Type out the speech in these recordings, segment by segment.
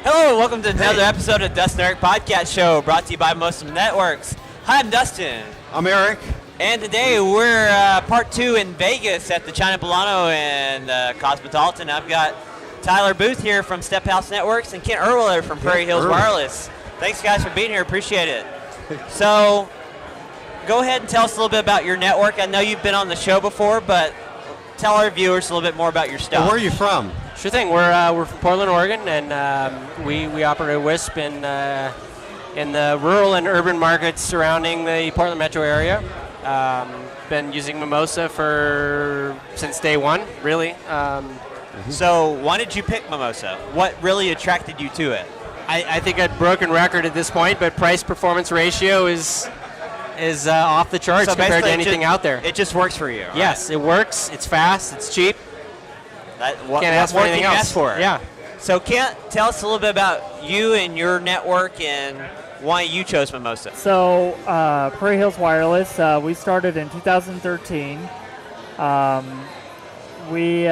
Hello, and welcome to another episode of Dustin and Eric Podcast Show, brought to you by Mimosa Networks. Hi, I'm Dustin. I'm Eric. And today we're part 2 in Vegas at the China Poblano and Cosmopolitan. I've got Tyler Booth here from Stephouse Networks and Kent Urwiller from Prairie Hills Wireless. Thanks, guys, for being here. Appreciate it. So, go ahead and tell us a little bit about your network. I know you've been on the show before, but tell our viewers a little bit more about your stuff. Well, where are you from? Sure thing. We're from Portland, Oregon, and we operate a WISP in the rural and urban markets surrounding the Portland metro area. Been using Mimosa since day one, really. So why did you pick Mimosa? What really attracted you to it? I think I'd broken record at this point, but price-performance ratio is off the charts compared to anything out there. It just works for you. Right? Yes, it works. It's fast. It's cheap. What ask for more anything can you else. ask for? Yeah. So Kent, tell us a little bit about you and your network and why you chose Mimosa. So Prairie Hills Wireless, we started in 2013. We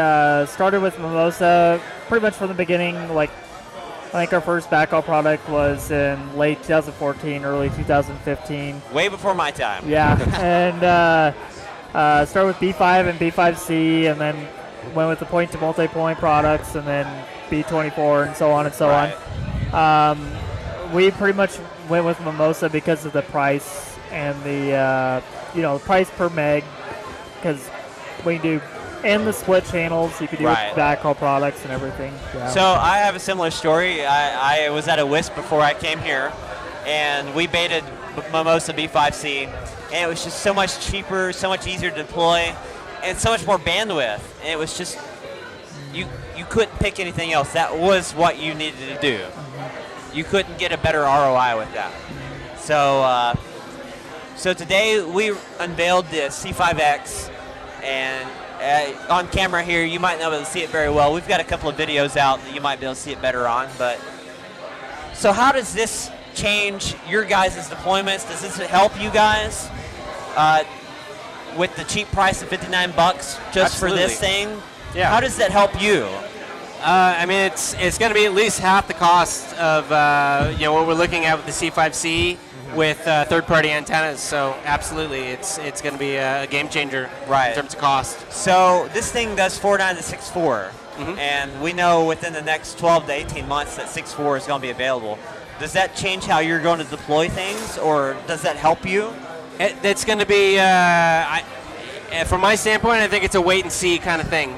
started with Mimosa pretty much from the beginning. Like, I think our first backhaul product was in late 2014, early 2015. Way before my time. Yeah, and started with B5 and B5C, and then went with the point to multi-point products, and then B24, and so on and so on. We pretty much went with Mimosa because of the price and the price per meg, because we do and the split channels you could do with backhaul products and everything. Yeah. So I have a similar story. I was at a WISP before I came here, and we baited Mimosa B5C, and it was just so much cheaper, so much easier to deploy, and so much more bandwidth. And it was just you couldn't pick anything else. That was what you needed to do. You couldn't get a better ROI with that. So today we unveiled the C5X, and on camera here you might not be able to see it very well. We've got a couple of videos out that you might be able to see it better on. But so how does this change your guys' deployments? Does this help you guys with the cheap price of $59 just Absolutely. for this thing? Yeah. How does that help you? I mean, it's going to be at least half the cost of what we're looking at with the C5C with third-party antennas. So absolutely, it's going to be a game changer in terms of cost. So this thing does 4.9 to 6.4, and we know within the next 12 to 18 months that 6.4 is going to be available. Does that change how you're going to deploy things, or does that help you? It's going to be, from my standpoint, I think it's a wait-and-see kind of thing.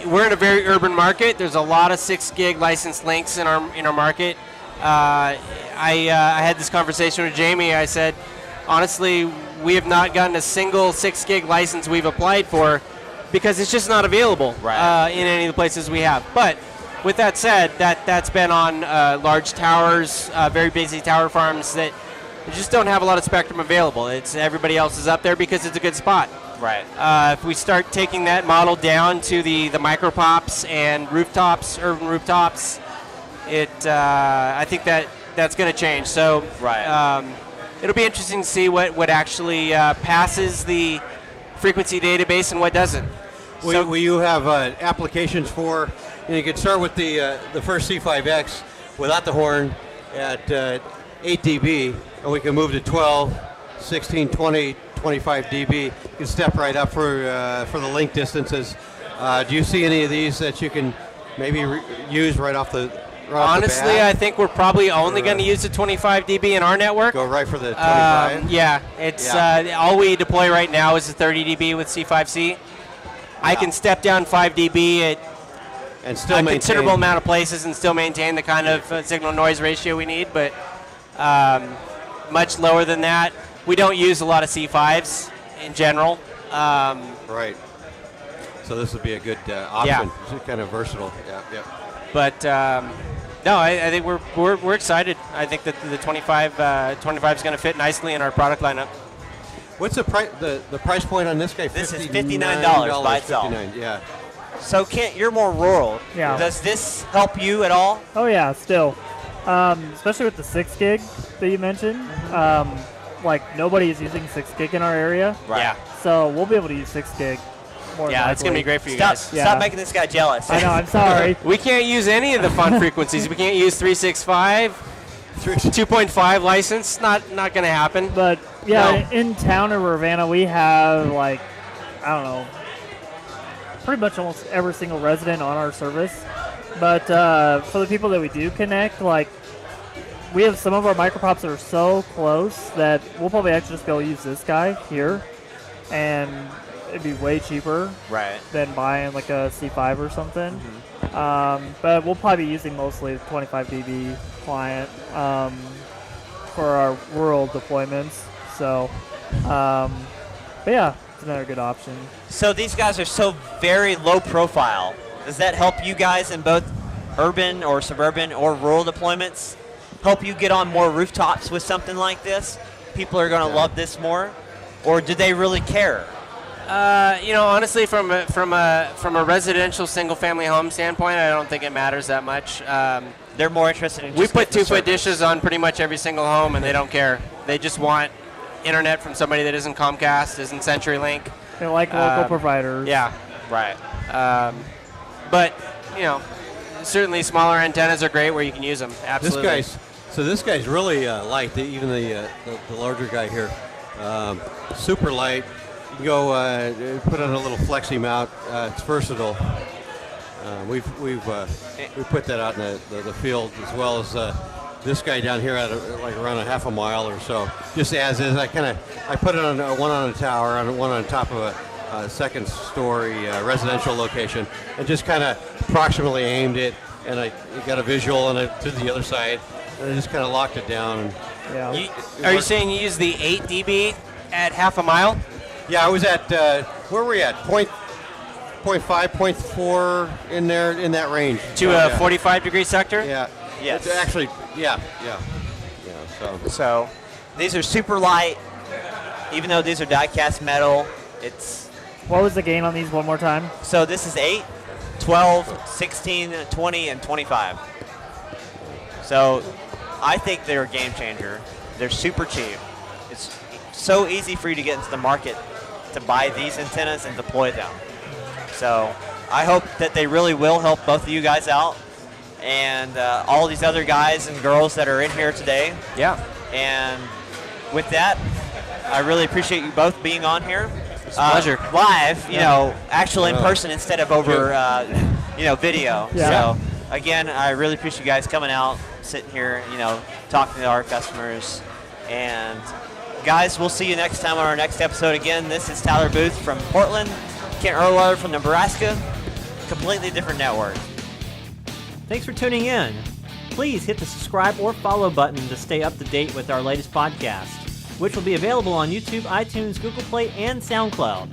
We're in a very urban market. There's a lot of 6 gig licensed links in our market. I had this conversation with Jamie. I said, honestly, we have not gotten a single 6 gig license we've applied for because it's just not available in any of the places we have. But with that said, that's been on large towers, very busy tower farms that just don't have a lot of spectrum available. It's everybody else is up there because it's a good spot. Right. If we start taking that model down to the micro pops and rooftops, urban rooftops, I think that's going to change. So it'll be interesting to see what actually passes the frequency database and what doesn't. Will you have applications for? You can start with the first C5X without the horn at 8 dB, and we can move to 12, 16, 20. 25 dB. You can step right up for the link distances. Do you see any of these that you can maybe use right off the Honestly, I think we're probably only going to use the 25 dB in our network. Go right for the 25? It's all we deploy right now is the 30 dB with C5C. I can step down 5 dB at still a considerable amount of places and still maintain the kind of signal-noise ratio we need, but much lower than that. We don't use a lot of C5s in general. Right. So this would be a good option. It's kind of versatile. Yeah. But no, I think we're excited. I think that the 25 is going to fit nicely in our product lineup. What's the price point on this guy? This is $59 by itself. 59, yeah. So Kent, you're more rural. Yeah. Does this help you at all? Oh yeah, still. Especially with the 6 gig that you mentioned. Like nobody is using 6 gig in our area. Right. Yeah. So we'll be able to use 6 gig. more Yeah, it's going to be likely. great for you Stop, guys. Yeah. stop making this guy jealous. I know. I'm sorry. We can't use any of the fun frequencies. We can't use 365, 2.5 license. Not going to happen. But yeah, No. in town in Ravenna, we have like, I don't know, pretty much almost every single resident on our service. But for the people that we do connect, like, we have some of our micropops that are so close that we'll probably actually just be able to use this guy here, and it'd be way cheaper Right. than buying like a C5 or something. But we'll probably be using mostly the 25 dB client for our rural deployments. So, but yeah, it's another good option. So these guys are so very low profile. Does that help you guys in both urban or suburban or rural deployments? Help you get on more rooftops with something like this? People are going to love this more? Or do they really care? Honestly, from a residential single-family home standpoint, I don't think it matters that much. They're more interested in We just put getting the 2-foot service. dishes on pretty much every single home, and they don't care. They just want internet from somebody that isn't Comcast, isn't CenturyLink. They like local providers. Yeah. Right. But, certainly smaller antennas are great where you can use them. Absolutely. This guy's really light. Even the larger guy here, super light. You can go put on a little flexi mount. It's versatile. We've put that out in the field, as well as this guy down here at like around a half a mile or so. Just as is. I put it on one on a tower, on one on top of a second story residential location, and just kind of approximately aimed it, and I got a visual on it to the other side, and I just kind of locked it down. Yeah. Are you saying you use the 8 dB at half a mile? Yeah, I was at where were we at? 0.5, 0.4 in there, in that range. To a 45-degree sector? Yeah. Yes. It's actually, yeah. So these are super light. Even though these are die-cast metal, What was the gain on these one more time? so this is 8, 12, 16, 20, and 25. So I think they're a game changer. They're super cheap. It's so easy for you to get into the market to buy these antennas and deploy them. So I hope that they really will help both of you guys out, and all these other guys and girls that are in here today. Yeah. And with that, I really appreciate you both being on here. It's a pleasure. Live, actual in person instead of over, video. Yeah. So again, I really appreciate you guys coming out, sitting here, talking to our customers. And guys, we'll see you next time on our next episode. Again, this is Tyler Booth from Portland, Kent Urwiller from Nebraska. Completely different network. Thanks for tuning in. Please hit the subscribe or follow button to stay up to date with our latest podcast, which will be available on YouTube, iTunes, Google Play, and SoundCloud.